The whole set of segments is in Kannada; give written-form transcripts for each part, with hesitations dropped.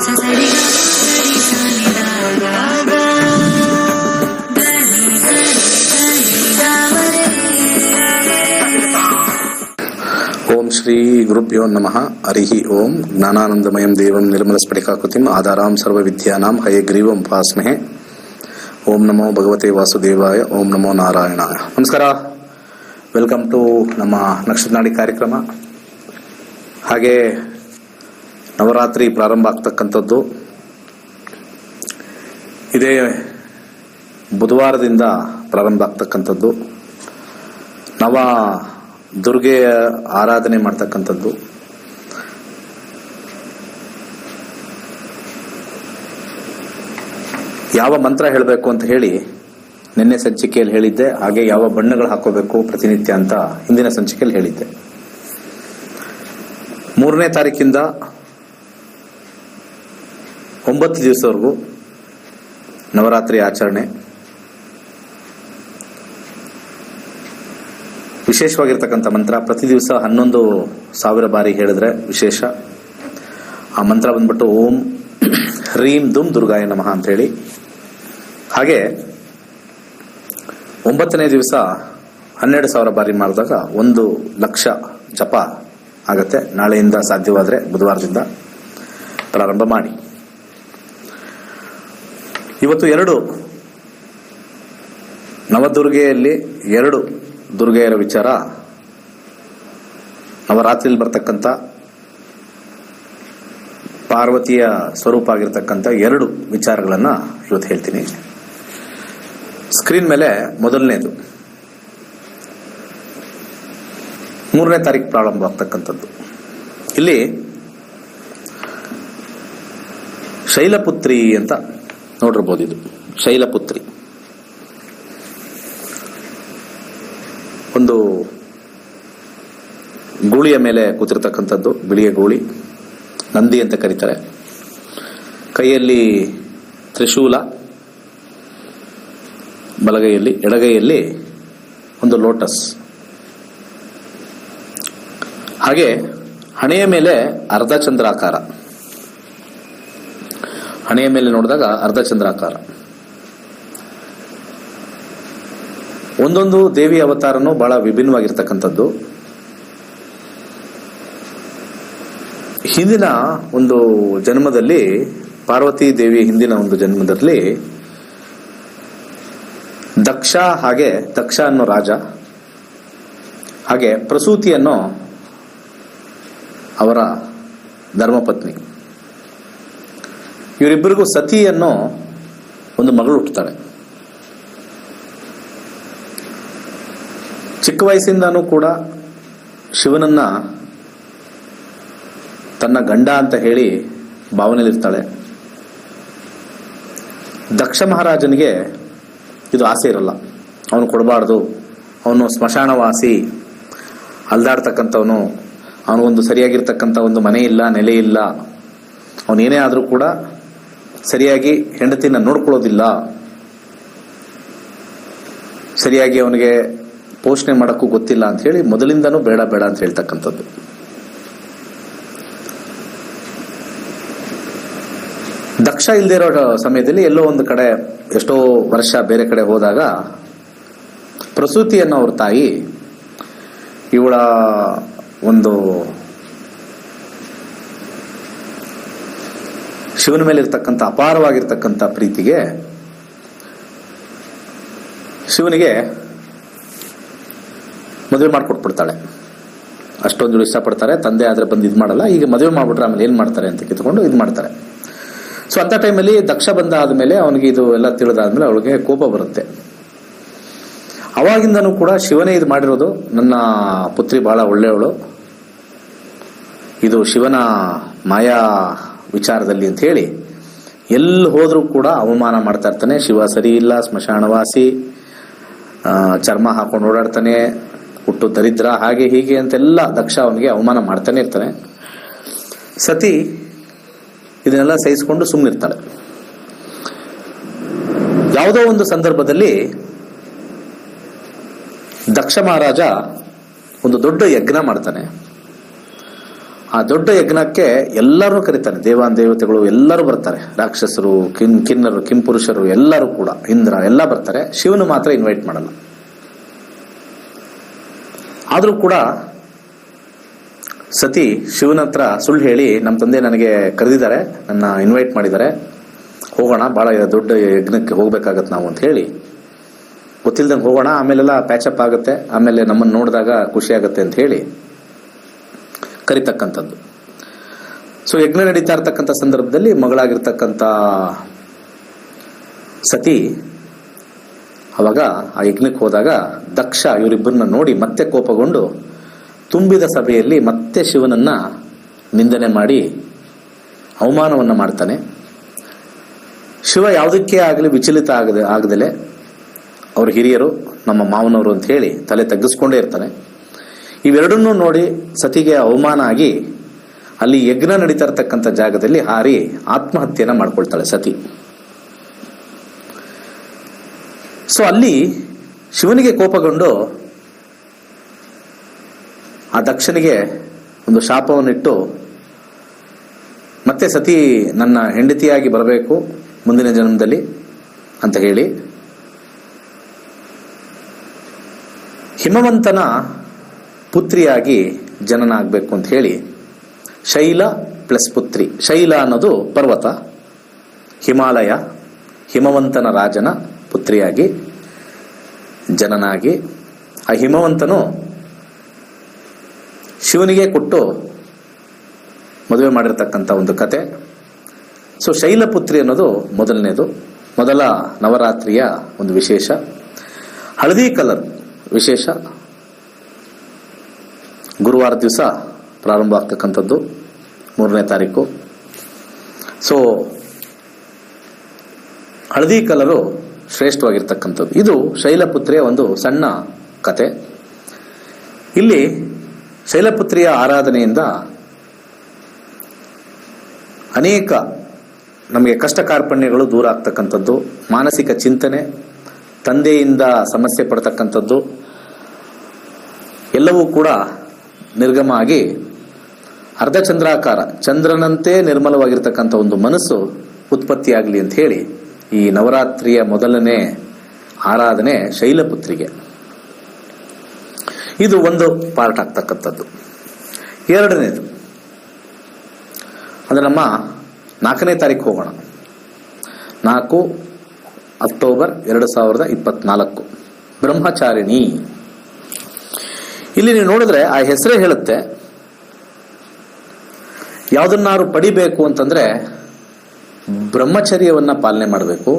ಓಂ ಶ್ರೀ ಗುರುಭ್ಯೋ ನಮಃ. ಹರಿ ಓಂ. ಜ್ಞಾನಾನಂದಮಯಂ ದೇವಂ ನಿರ್ಮಲಸ್ಫಟಿಕಾಕೃತಿಂ ಆಧಾರಾಂ ಸರ್ವವಿದ್ಯಾನಾಂ ಹಯಗ್ರೀವಂ ಉಪಾಸ್ಮಹೇ. ಓಂ ನಮೋ ಭಗವತೆ ವಾಸುದೇವಾಯ. ಓಂ ನಮೋ ನಾರಾಯಣಾಯ. ನಮಸ್ಕಾರ. ವೆಲ್ಕಮ್ ಟು ನಮ್ಮ ನಕ್ಷತ್ರನಾಡಿ ಕಾರ್ಯಕ್ರಮ. ಹಾಗೆ ನವರಾತ್ರಿ ಪ್ರಾರಂಭ ಆಗ್ತಕ್ಕಂಥದ್ದು ಇದೇ ಬುಧವಾರದಿಂದ ಪ್ರಾರಂಭ ಆಗ್ತಕ್ಕಂಥದ್ದು. ನವ ದುರ್ಗೆಯ ಆರಾಧನೆ ಮಾಡ್ತಕ್ಕಂಥದ್ದು. ಯಾವ ಮಂತ್ರ ಹೇಳಬೇಕು ಅಂತ ಹೇಳಿ ನಿನ್ನೆ ಸಂಚಿಕೆಯಲ್ಲಿ ಹೇಳಿದ್ದೆ. ಹಾಗೆ ಯಾವ ಬಣ್ಣಗಳು ಹಾಕೋಬೇಕು ಪ್ರತಿನಿತ್ಯ ಅಂತ ಹಿಂದಿನ ಸಂಚಿಕೆಯಲ್ಲಿ ಹೇಳಿದ್ದೆ. 3ನೇ ತಾರೀಕಿಂದ 9 ದಿವಸವರೆಗೂ ನವರಾತ್ರಿ ಆಚರಣೆ. ವಿಶೇಷವಾಗಿರ್ತಕ್ಕಂಥ ಮಂತ್ರ ಪ್ರತಿ ದಿವಸ 11,000 ಬಾರಿ ಹೇಳಿದ್ರೆ ವಿಶೇಷ. ಆ ಮಂತ್ರ ಬಂದ್ಬಿಟ್ಟು ಓಂ ಹ್ರೀಂ ದುಂ ದುರ್ಗಾಯ ನಮಃ ಅಂತ ಹೇಳಿ. ಹಾಗೆ 9ನೇ ದಿವಸ 12,000 ಬಾರಿ ಮಾಡಿದಾಗ 1,00,000 ಜಪ ಆಗತ್ತೆ. ನಾಳೆಯಿಂದ ಸಾಧ್ಯವಾದರೆ ಬುಧವಾರದಿಂದ ಪ್ರಾರಂಭ ಮಾಡಿ. ಇವತ್ತು 2 ನವದುರ್ಗೆಯಲ್ಲಿ 2 ದುರ್ಗೆಯರ ವಿಚಾರ, ನವರಾತ್ರಿಯಲ್ಲಿ ಬರ್ತಕ್ಕಂಥ ಪಾರ್ವತಿಯ ಸ್ವರೂಪ ಆಗಿರ್ತಕ್ಕಂಥ 2 ವಿಚಾರಗಳನ್ನ ಇವತ್ತು ಹೇಳ್ತೀನಿ. ಸ್ಕ್ರೀನ್ ಮೇಲೆ ಮೊದಲನೇದು 3ನೇ ತಾರೀಕು ಪ್ರಾರಂಭ ಆಗ್ತಕ್ಕಂಥದ್ದು. ಇಲ್ಲಿ ಶೈಲಪುತ್ರಿ ಅಂತ ನೋಡಿರ್ಬೋದು. ಇದು ಶೈಲಪುತ್ರಿ ಒಂದು ಗೂಳಿಯ ಮೇಲೆ ಕೂತಿರ್ತಕ್ಕಂಥದ್ದು. ಬಿಳಿಯ ಗೂಳಿ, ನಂದಿ ಅಂತ ಕರೀತಾರೆ. ಕೈಯಲ್ಲಿ ತ್ರಿಶೂಲ, ಬಲಗೈಯಲ್ಲಿ, ಎಡಗೈಯಲ್ಲಿ ಒಂದು ಲೋಟಸ್. ಹಾಗೆ ಹಣೆಯ ಮೇಲೆ ಅರ್ಧಚಂದ್ರಾಕಾರ. ಹಣೆಯ ಮೇಲೆ ನೋಡಿದಾಗ ಅರ್ಧಚಂದ್ರಾಕಾರ. ಒಂದೊಂದು ದೇವಿ ಅವತಾರನು ಬಹಳ ವಿಭಿನ್ನವಾಗಿರ್ತಕ್ಕಂಥದ್ದು. ಹಿಂದಿನ ಒಂದು ಜನ್ಮದಲ್ಲಿ ಪಾರ್ವತಿ ದೇವಿ ಹಿಂದಿನ ಒಂದು ಜನ್ಮದಲ್ಲಿ ದಕ್ಷ ಅನ್ನೋ ರಾಜ, ಹಾಗೆ ಪ್ರಸೂತಿ ಅನ್ನೋ ಅವರ ಧರ್ಮಪತ್ನಿ, ಇವರಿಬ್ಬರಿಗೂ ಸತಿ ಅನ್ನೋ ಒಂದು ಮಗಳು ಹುಟ್ಟುತ್ತಾಳೆ. ಚಿಕ್ಕ ವಯಸ್ಸಿಂದಾನೂ ಕೂಡ ಶಿವನನ್ನ ತನ್ನ ಗಂಡ ಅಂತ ಹೇಳಿ ಭಾವನೆಯಲ್ಲಿರ್ತಾಳೆ. ದಕ್ಷ ಮಹಾರಾಜನಿಗೆ ಇದು ಆಸೆ ಇರಲ್ಲ. ಅವನು ಕೊಡಬಾರ್ದು, ಅವನು ಸ್ಮಶಾನವಾಸಿ, ಅಲ್ದಾಡ್ತಕ್ಕಂಥವನು, ಅವನಿಗೊಂದು ಸರಿಯಾಗಿರ್ತಕ್ಕಂಥ ಒಂದು ಮನೆ ಇಲ್ಲ, ನೆಲೆ ಇಲ್ಲ, ಅವನೇನೇ ಆದರೂ ಕೂಡ ಸರಿಯಾಗಿ ಹೆಂಡತಿನ ನೋಡ್ಕೊಳ್ಳೋದಿಲ್ಲ, ಸರಿಯಾಗಿ ಅವನಿಗೆ ಪೋಷಣೆ ಮಾಡೋಕ್ಕೂ ಗೊತ್ತಿಲ್ಲ ಅಂತ ಹೇಳಿ ಮೊದಲಿಂದನೂ ಬೇಡ ಅಂತ ಹೇಳ್ತಕ್ಕಂಥದ್ದು. ದಕ್ಷ ಇಲ್ಲದೆ ಇರೋ ಸಮಯದಲ್ಲಿ ಎಲ್ಲೋ ಒಂದು ಕಡೆ ಎಷ್ಟೋ ವರ್ಷ ಬೇರೆ ಕಡೆ ಹೋದಾಗ ಪ್ರಸೂತಿ ಅನ್ನೋ ಅವ್ರ ತಾಯಿ ಇವಳ ಒಂದು ಶಿವನ ಮೇಲೆ ಇರ್ತಕ್ಕಂಥ ಅಪಾರವಾಗಿರ್ತಕ್ಕಂಥ ಪ್ರೀತಿಗೆ ಶಿವನಿಗೆ ಮದುವೆ ಮಾಡಿಕೊಟ್ಬಿಡ್ತಾಳೆ. ಅಷ್ಟೊಂದು ಇಷ್ಟಪಡ್ತಾರೆ. ತಂದೆ ಆದ್ರೆ ಬಂದು ಇದು ಮಾಡಲ್ಲ. ಈಗ ಮದುವೆ ಮಾಡ್ಬಿಟ್ರೆ ಆಮೇಲೆ ಏನ್ ಮಾಡ್ತಾರೆ ಅಂತ ಕಿತ್ಕೊಂಡು ಇದು ಮಾಡ್ತಾರೆ. ಸೊ ಅಂತ ಟೈಮಲ್ಲಿ ದಕ್ಷ ಬಂದ ಆದ್ಮೇಲೆ ಅವನಿಗೆ ಇದು ಎಲ್ಲ ತಿಳಿದಾದ್ಮೇಲೆ ಅವಳಿಗೆ ಕೋಪ ಬರುತ್ತೆ. ಅವಾಗಿಂದನೂ ಕೂಡ ಶಿವನೇ ಇದು ಮಾಡಿರೋದು, ನನ್ನ ಪುತ್ರಿ ಬಹಳ ಒಳ್ಳೆಯವಳು, ಇದು ಶಿವನ ಮಾಯಾ ವಿಚಾರದಲ್ಲಿ ಅಂತ ಹೇಳಿ ಎಲ್ಲಿ ಹೋದ್ರೂ ಕೂಡ ಅವಮಾನ ಮಾಡ್ತಾ ಇರ್ತಾನೆ. ಶಿವ ಸರಿ ಇಲ್ಲ, ಸ್ಮಶಾನವಾಸಿ, ಚರ್ಮ ಹಾಕೊಂಡು ಓಡಾಡ್ತಾನೆ, ಹುಟ್ಟು ದರಿದ್ರ, ಹಾಗೆ ಹೀಗೆ ಅಂತೆಲ್ಲ ದಕ್ಷ ಅವನಿಗೆ ಅವಮಾನ ಮಾಡ್ತಾನೆ ಇರ್ತಾನೆ. ಸತಿ ಇದನ್ನೆಲ್ಲ ಸಹಿಸಿಕೊಂಡು ಸುಮ್ಮನಿರ್ತಾಳೆ. ಯಾವುದೋ ಒಂದು ಸಂದರ್ಭದಲ್ಲಿ ದಕ್ಷ ಮಹಾರಾಜ ಒಂದು ದೊಡ್ಡ ಯಜ್ಞ ಮಾಡ್ತಾನೆ. ಆ ದೊಡ್ಡ ಯಜ್ಞಕ್ಕೆ ಎಲ್ಲರೂ ಕರೀತಾನೆ, ದೇವಾನ್ ದೇವತೆಗಳು ಎಲ್ಲರೂ ಬರ್ತಾರೆ, ರಾಕ್ಷಸರು, ಕಿನ್ನರು, ಕಿಂಪುರುಷರು ಎಲ್ಲರೂ ಕೂಡ, ಇಂದ್ರ ಎಲ್ಲ ಬರ್ತಾರೆ. ಶಿವನು ಮಾತ್ರ ಇನ್ವೈಟ್ ಮಾಡಲ್ಲ. ಆದ್ರೂ ಕೂಡ ಸತಿ ಶಿವನ ಹತ್ರ ಸುಳ್ಳು ಹೇಳಿ, ನಮ್ಮ ತಂದೆ ನನಗೆ ಕರೆದಿದ್ದಾರೆ, ನನ್ನ ಇನ್ವೈಟ್ ಮಾಡಿದ್ದಾರೆ, ಹೋಗೋಣ, ಬಹಳ ದೊಡ್ಡ ಯಜ್ಞಕ್ಕೆ ಹೋಗ್ಬೇಕಾಗತ್ತೆ ನಾವು ಅಂತ ಹೇಳಿ, ಗೊತ್ತಿಲ್ದಂಗೆ ಹೋಗೋಣ, ಆಮೇಲೆಲ್ಲ ಪ್ಯಾಚಪ್ ಆಗುತ್ತೆ, ಆಮೇಲೆ ನಮ್ಮನ್ನು ನೋಡಿದಾಗ ಖುಷಿ ಆಗುತ್ತೆ ಅಂತ ಹೇಳಿ ಕರಿತಕ್ಕಂಥದ್ದು. ಸೊ ಯಜ್ಞ ನಡೀತಾ ಇರ್ತಕ್ಕಂಥ ಸಂದರ್ಭದಲ್ಲಿ ಮಗಳಾಗಿರ್ತಕ್ಕಂಥ ಸತಿ ಅವಾಗ ಆ ಯಜ್ಞಕ್ಕೆ ಹೋದಾಗ ದಕ್ಷ ಇವರಿಬ್ಬರನ್ನ ನೋಡಿ ಮತ್ತೆ ಕೋಪಗೊಂಡು ತುಂಬಿದ ಸಭೆಯಲ್ಲಿ ಮತ್ತೆ ಶಿವನನ್ನ ನಿಂದನೆ ಮಾಡಿ ಅವಮಾನವನ್ನ ಮಾಡ್ತಾನೆ. ಶಿವ ಯಾವುದಕ್ಕೆ ಆಗಲಿ ವಿಚಲಿತ ಆಗದಲೆ ಅವ್ರ ಹಿರಿಯರು, ನಮ್ಮ ಮಾವನವರು ಅಂತ ಹೇಳಿ ತಲೆ ತಗ್ಗಿಸ್ಕೊಂಡೇ ಇರ್ತಾನೆ. ಇವೆರಡನ್ನೂ ನೋಡಿ ಸತಿಗೆ ಅವಮಾನ ಆಗಿ ಅಲ್ಲಿ ಯಜ್ಞ ನಡೀತಾ ಇರ್ತಕ್ಕಂಥ ಜಾಗದಲ್ಲಿ ಹಾರಿ ಆತ್ಮಹತ್ಯೆನ ಮಾಡ್ಕೊಳ್ತಾಳೆ ಸತಿ. ಸೊ ಅಲ್ಲಿ ಶಿವನಿಗೆ ಕೋಪಗೊಂಡು ಆ ದಕ್ಷನಿಗೆ ಒಂದು ಶಾಪವನ್ನಿಟ್ಟು, ಮತ್ತೆ ಸತಿ ನನ್ನ ಹೆಂಡತಿಯಾಗಿ ಬರಬೇಕು ಮುಂದಿನ ಜನ್ಮದಲ್ಲಿ ಅಂತ ಹೇಳಿ ಹಿಮವಂತನ ಪುತ್ರಿಯಾಗಿ ಜನನ ಆಗಬೇಕು ಅಂತ ಹೇಳಿ ಶೈಲ ಪ್ಲಸ್ ಪುತ್ರಿ, ಶೈಲ ಅನ್ನೋದು ಪರ್ವತ, ಹಿಮಾಲಯ, ಹಿಮವಂತನ ರಾಜನ ಪುತ್ರಿಯಾಗಿ ಜನನಾಗಿ ಆ ಹಿಮವಂತನು ಶಿವನಿಗೆ ಕೊಟ್ಟು ಮದುವೆ ಮಾಡಿರ್ತಕ್ಕಂಥ ಒಂದು ಕತೆ. ಸೊ ಶೈಲಪುತ್ರಿ ಅನ್ನೋದು ಮೊದಲನೇದು, ಮೊದಲ ನವರಾತ್ರಿಯ ಒಂದು ವಿಶೇಷ. ಹಳದಿ ಕಲರ್ ವಿಶೇಷ, ಗುರುವಾರ ದಿವಸ ಪ್ರಾರಂಭ ಆಗ್ತಕ್ಕಂಥದ್ದು, 3ನೇ ತಾರೀಕು. ಸೊ ಹಳದಿ ಕಲರು ಶ್ರೇಷ್ಠವಾಗಿರ್ತಕ್ಕಂಥದ್ದು. ಇದು ಶೈಲಪುತ್ರಿಯ ಒಂದು ಸಣ್ಣ ಕತೆ. ಇಲ್ಲಿ ಶೈಲಪುತ್ರಿಯ ಆರಾಧನೆಯಿಂದ ಅನೇಕ ನಮಗೆ ಕಷ್ಟ ಕಾರ್ಪಣ್ಯಗಳು ದೂರ ಆಗ್ತಕ್ಕಂಥದ್ದು, ಮಾನಸಿಕ ಚಿಂತನೆ, ತಂದೆಯಿಂದ ಸಮಸ್ಯೆ ಪಡ್ತಕ್ಕಂಥದ್ದು ಎಲ್ಲವೂ ಕೂಡ ನಿರ್ಗಮ ಆಗಿ ಅರ್ಧಚಂದ್ರಾಕಾರ, ಚಂದ್ರನಂತೆ ನಿರ್ಮಲವಾಗಿರ್ತಕ್ಕಂಥ ಒಂದು ಮನಸ್ಸು ಉತ್ಪತ್ತಿಯಾಗಲಿ ಅಂತ ಹೇಳಿ ಈ ನವರಾತ್ರಿಯ ಮೊದಲನೇ ಆರಾಧನೆ ಶೈಲಪುತ್ರಿಗೆ. ಇದು ಒಂದು ಪಾರ್ಟ್ ಆಗ್ತಕ್ಕಂಥದ್ದು. ಎರಡನೇದು ಅದು ನಮ್ಮ 4ನೇ ತಾರೀಕು ಹೋಗೋಣ. 4 ಅಕ್ಟೋಬರ್ 2024 ಬ್ರಹ್ಮಚಾರಿಣಿ. ಇಲ್ಲಿ ನೀವು ನೋಡಿದ್ರೆ ಆ ಹೆಸರೇ ಹೇಳುತ್ತೆ, ಯಾವುದನ್ನಾರು ಪಡಿಬೇಕು ಅಂತಂದ್ರೆ ಬ್ರಹ್ಮಚರ್ಯವನ್ನ ಪಾಲನೆ ಮಾಡಬೇಕು.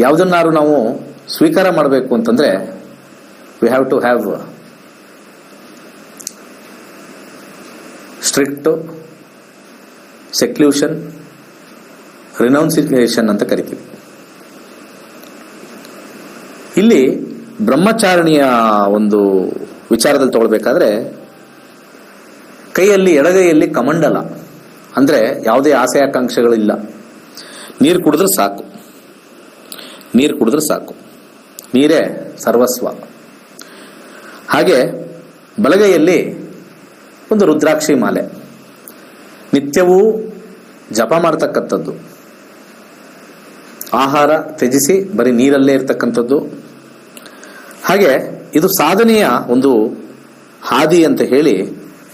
ಯಾವುದನ್ನಾರು ನಾವು ಸ್ವೀಕಾರ ಮಾಡಬೇಕು ಅಂತಂದ್ರೆ we have to have strict seclusion, renunciation ಅಂತ ಕರಿತೀವಿ. ಇಲ್ಲಿ ಬ್ರಹ್ಮಚಾರಿಣಿಯ ಒಂದು ವಿಚಾರದಲ್ಲಿ ತಗೊಳ್ಬೇಕಾದ್ರೆ ಕೈಯಲ್ಲಿ ಎಡಗೈಯಲ್ಲಿ ಕಮಂಡಲ, ಅಂದ್ರೆ ಯಾವುದೇ ಆಸೆ ಆಕಾಂಕ್ಷೆಗಳಿಲ್ಲ, ನೀರು ಕುಡಿದ್ರೆ ಸಾಕು, ನೀರು ಕುಡಿದ್ರೆ ಸಾಕು, ನೀರೇ ಸರ್ವಸ್ವ. ಹಾಗೆ ಬಲಗೈಯಲ್ಲಿ ಒಂದು ರುದ್ರಾಕ್ಷಿ ಮಾಲೆ, ನಿತ್ಯವೂ ಜಪ ಮಾಡತಕ್ಕಂಥದ್ದು, ಆಹಾರ ತ್ಯಜಿಸಿ ಬರೀ ನೀರಲ್ಲೇ ಇರ್ತಕ್ಕಂಥದ್ದು. ಹಾಗೆ ಇದು ಸಾಧನೆಯ ಒಂದು ಹಾದಿ ಅಂತ ಹೇಳಿ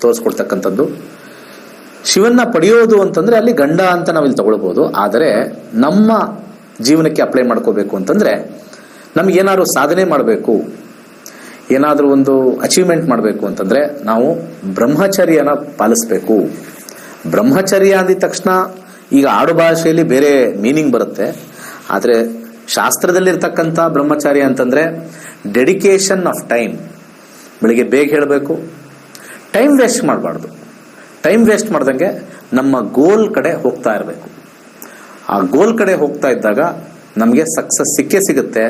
ತೋರಿಸ್ಕೊಡ್ತಕ್ಕಂಥದ್ದು. ಶಿವನ್ನ ಪಡೆಯೋದು ಅಂತಂದ್ರೆ ಅಲ್ಲಿ ಗಂಡ ಅಂತ ನಾವಿಲ್ಲಿ ತಗೊಳ್ಬಹುದು, ಆದರೆ ನಮ್ಮ ಜೀವನಕ್ಕೆ ಅಪ್ಲೈ ಮಾಡ್ಕೋಬೇಕು ಅಂತಂದ್ರೆ ನಮ್ಗೇನಾದ್ರು ಸಾಧನೆ ಮಾಡಬೇಕು, ಏನಾದರೂ ಒಂದು ಅಚೀವ್ಮೆಂಟ್ ಮಾಡಬೇಕು ಅಂತಂದ್ರೆ ನಾವು ಬ್ರಹ್ಮಚರ್ಯನ ಪಾಲಿಸ್ಬೇಕು. ಬ್ರಹ್ಮಚರ್ಯ ಅಂದಿದ ತಕ್ಷಣ ಈಗ ಆಡು ಭಾಷೆಯಲ್ಲಿ ಬೇರೆ ಮೀನಿಂಗ್ ಬರುತ್ತೆ, ಆದರೆ ಶಾಸ್ತ್ರದಲ್ಲಿರ್ತಕ್ಕಂಥ ಬ್ರಹ್ಮಚಾರ್ಯ ಅಂತಂದ್ರೆ ಡೆಡಿಕೇಶನ್ ಆಫ್ ಟೈಮ್. ಬೆಳಿಗ್ಗೆ ಬೇಗ ಹೇಳಬೇಕು, ಟೈಮ್ ವೇಸ್ಟ್ ಮಾಡಬಾರ್ದು. ಟೈಮ್ ವೇಸ್ಟ್ ಮಾಡ್ದಂಗೆ ನಮ್ಮ ಗೋಲ್ ಕಡೆ ಹೋಗ್ತಾ ಇರಬೇಕು. ಆ ಗೋಲ್ ಕಡೆ ಹೋಗ್ತಾ ಇದ್ದಾಗ ನಮಗೆ ಸಕ್ಸಸ್ ಸಿಕ್ಕೇ ಸಿಗುತ್ತೆ.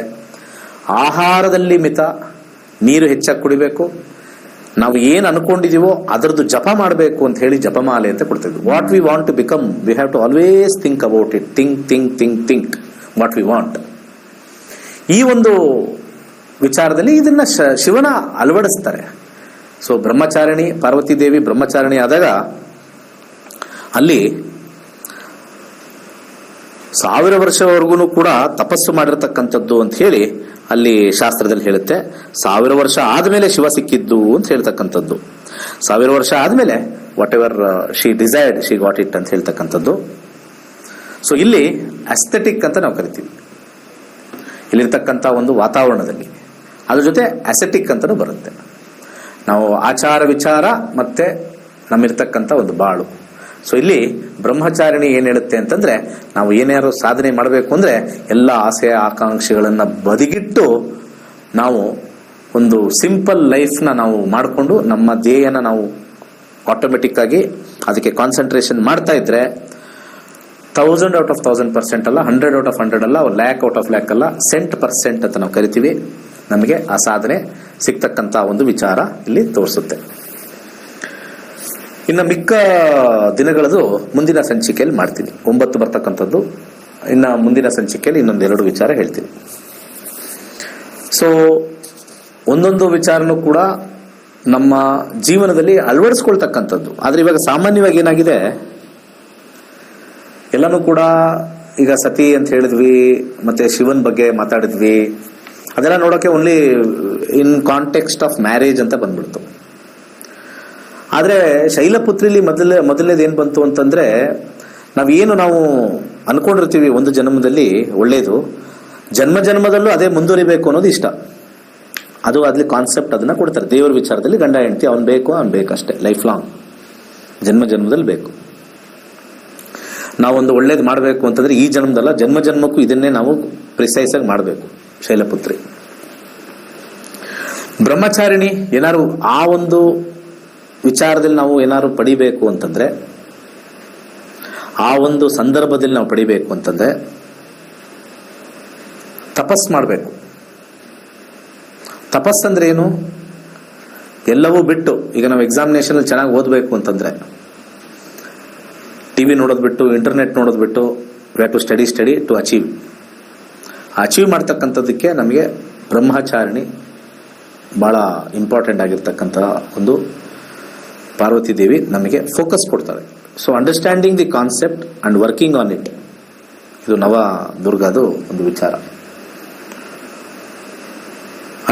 ಆಹಾರದಲ್ಲಿ ಮಿತ, ನೀರು ಹೆಚ್ಚಾಗಿ ಕುಡಿಬೇಕು, ನಾವು ಏನು ಅನ್ಕೊಂಡಿದೀವೋ ಅದರದ್ದು ಜಪ ಮಾಡಬೇಕು ಅಂತ ಹೇಳಿ ಜಪಮಾಲೆ ಅಂತ ಕೊಡ್ತಿದ್ವಿ. What we want to become, we have to always think about it. Think what we want. ಈ ಒಂದು ವಿಚಾರದಲ್ಲಿ ಇದನ್ನ ಶಿವನ ಅಳವಡಿಸ್ತಾರೆ. ಸೊ ಬ್ರಹ್ಮಚಾರಿಣಿ ಪಾರ್ವತಿ ದೇವಿ ಬ್ರಹ್ಮಚಾರಿಣಿ ಆದಾಗ ಅಲ್ಲಿ 1000 ವರ್ಷವರೆಗೂ ಕೂಡ ತಪಸ್ಸು ಮಾಡಿರ್ತಕ್ಕಂಥದ್ದು ಅಂತ ಹೇಳಿ ಅಲ್ಲಿ ಶಾಸ್ತ್ರದಲ್ಲಿ ಹೇಳುತ್ತೆ. 1000 ವರ್ಷ ಆದ್ಮೇಲೆ ಶಿವ ಸಿಕ್ಕಿದ್ದು ಅಂತ ಹೇಳ್ತಕ್ಕಂಥದ್ದು. 1000 ವರ್ಷ ಆದ್ಮೇಲೆ what ever she desired she got it ಅಂತ ಹೇಳ್ತಕ್ಕಂಥದ್ದು. ಸೊ ಇಲ್ಲಿ ಅಸ್ಥೆಟಿಕ್ ಅಂತ ನಾವು ಕರಿತೀವಿ. ಇಲ್ಲಿರ್ತಕ್ಕಂಥ ಒಂದು ವಾತಾವರಣದಲ್ಲಿ ಅದ್ರ ಜೊತೆ ಅಸೆಟಿಕ್ ಅಂತಲೂ ಬರುತ್ತೆ. ನಾವು ಆಚಾರ ವಿಚಾರ ಮತ್ತೆ ನಮ್ಮಿರ್ತಕ್ಕಂಥ ಒಂದು ಬಾಳು. ಸೊ ಇಲ್ಲಿ ಬ್ರಹ್ಮಚಾರಿಣಿ ಏನ್ ಹೇಳುತ್ತೆ ಅಂತಂದ್ರೆ, ನಾವು ಏನಾದ್ರು ಸಾಧನೆ ಮಾಡಬೇಕು ಅಂದ್ರೆ ಎಲ್ಲ ಆಸೆ ಆಕಾಂಕ್ಷೆಗಳನ್ನ ಬದಿಗಿಟ್ಟು ನಾವು ಒಂದು ಸಿಂಪಲ್ ಲೈಫ್ನ ನಾವು ಮಾಡಿಕೊಂಡು ನಮ್ಮ ಧ್ಯೇಯನ ನಾವು ಆಟೋಮೆಟಿಕ್ ಆಗಿ ಅದಕ್ಕೆ ಕಾನ್ಸಂಟ್ರೇಷನ್ ಮಾಡ್ತಾ ಇದ್ರೆ 1000 ಔಟ್ ಆಫ್ 1000% ಅಲ್ಲ, 100 ಔಟ್ ಆಫ್ 100 ಅಲ್ಲ, ಲ್ಯಾಕ್ ಔಟ್ ಆಫ್ ಲ್ಯಾಕ್ ಅಲ್ಲ, 100% ಅಂತ ನಾವು ಕರಿತೀವಿ. ನಮಗೆ ಆ ಸಾಧನೆ ಸಿಗ್ತಕ್ಕಂತ ಒಂದು ವಿಚಾರ ಇಲ್ಲಿ ತೋರಿಸುತ್ತೆ. ಇನ್ನು ಮಿಕ್ಕ ದಿನಗಳದು ಮುಂದಿನ ಸಂಚಿಕೆಯಲ್ಲಿ ಮಾಡ್ತೀನಿ. 9 ಬರ್ತಕ್ಕಂಥದ್ದು. ಇನ್ನು ಮುಂದಿನ ಸಂಚಿಕೆಯಲ್ಲಿ ಇನ್ನೊಂದು 2 ವಿಚಾರ ಹೇಳ್ತೀನಿ. ಸೊ ಒಂದೊಂದು ವಿಚಾರನೂ ಕೂಡ ನಮ್ಮ ಜೀವನದಲ್ಲಿ ಅಳವಡಿಸ್ಕೊಳ್ತಕ್ಕಂಥದ್ದು. ಆದ್ರೆ ಇವಾಗ ಸಾಮಾನ್ಯವಾಗಿ ಏನಾಗಿದೆ, ಎಲ್ಲನೂ ಕೂಡ ಈಗ ಸತಿ ಅಂತ ಹೇಳಿದ್ವಿ, ಮತ್ತೆ ಶಿವನ್ ಬಗ್ಗೆ ಮಾತಾಡಿದ್ವಿ, ಅದೆಲ್ಲ ನೋಡೋಕೆ only in context of marriage ಅಂತ ಬಂದ್ಬಿಡ್ತು. ಆದ್ರೆ ಶೈಲಪುತ್ರಿಲಿ ಮೊದಲನೇದು ಏನ್ ಬಂತು ಅಂತಂದ್ರೆ, ನಾವು ಅನ್ಕೊಂಡಿರ್ತೀವಿ ಒಂದು ಜನ್ಮದಲ್ಲಿ ಒಳ್ಳೇದು, ಜನ್ಮದಲ್ಲೂ ಅದೇ ಮುಂದುವರಿಬೇಕು ಅನ್ನೋದು ಇಷ್ಟ. ಅದು ಅಲ್ಲಿ ಕಾನ್ಸೆಪ್ಟ್ ಅದನ್ನ ಕೊಡ್ತಾರೆ. ದೇವರ ವಿಚಾರದಲ್ಲಿ ಗಂಡ ಹೆಂಡತಿ ಅವ್ನು ಬೇಕಷ್ಟೇ, ಲೈಫ್ ಲಾಂಗ್ ಜನ್ಮದಲ್ಲಿ ಬೇಕು. ನಾವೊಂದು ಒಳ್ಳೇದು ಮಾಡಬೇಕು ಅಂತಂದ್ರೆ ಈ ಜನ್ಮದಲ್ಲ, ಜನ್ಮಕ್ಕೂ ಇದನ್ನೇ ನಾವು ಪ್ರಿಸೈಸ್ ಆಗಿ ಮಾಡಬೇಕು. ಶೈಲಪುತ್ರಿ ಬ್ರಹ್ಮಚಾರಿಣಿ ಏನಾರು ಆ ಒಂದು ವಿಚಾರದಲ್ಲಿ ನಾವು ಏನಾದ್ರು ಪಡಿಬೇಕು ಅಂತಂದ್ರೆ, ಆ ಒಂದು ಸಂದರ್ಭದಲ್ಲಿ ನಾವು ಪಡಿಬೇಕು ಅಂತಂದ್ರೆ ತಪಸ್ ಮಾಡಬೇಕು. ತಪಸ್ಸಂದ್ರೆ ಏನು? ಎಲ್ಲವೂ ಬಿಟ್ಟು, ಈಗ ನಾವು ಎಕ್ಸಾಮಿನೇಷನ್ ಅಲ್ಲಿ ಚೆನ್ನಾಗಿ ಓದಬೇಕು ಅಂತಂದ್ರೆ ಟಿವಿ ನೋಡೋದು ಬಿಟ್ಟು, ಇಂಟರ್ನೆಟ್ ನೋಡೋದು ಬಿಟ್ಟು, we have to study to achieve ಮಾಡ್ತಕ್ಕಂಥದ್ದಕ್ಕೆ ನಮಗೆ ಬ್ರಹ್ಮಚಾರಿಣಿ ಬಹಳ ಇಂಪಾರ್ಟೆಂಟ್ ಆಗಿರ್ತಕ್ಕಂಥ ಒಂದು ಪಾರ್ವತಿ ದೇವಿ ನಮಗೆ ಫೋಕಸ್ ಕೊಡ್ತಾರೆ. So understanding the concept and working on it, ಇದು ನವ ದುರ್ಗಾದು ಒಂದು ವಿಚಾರ.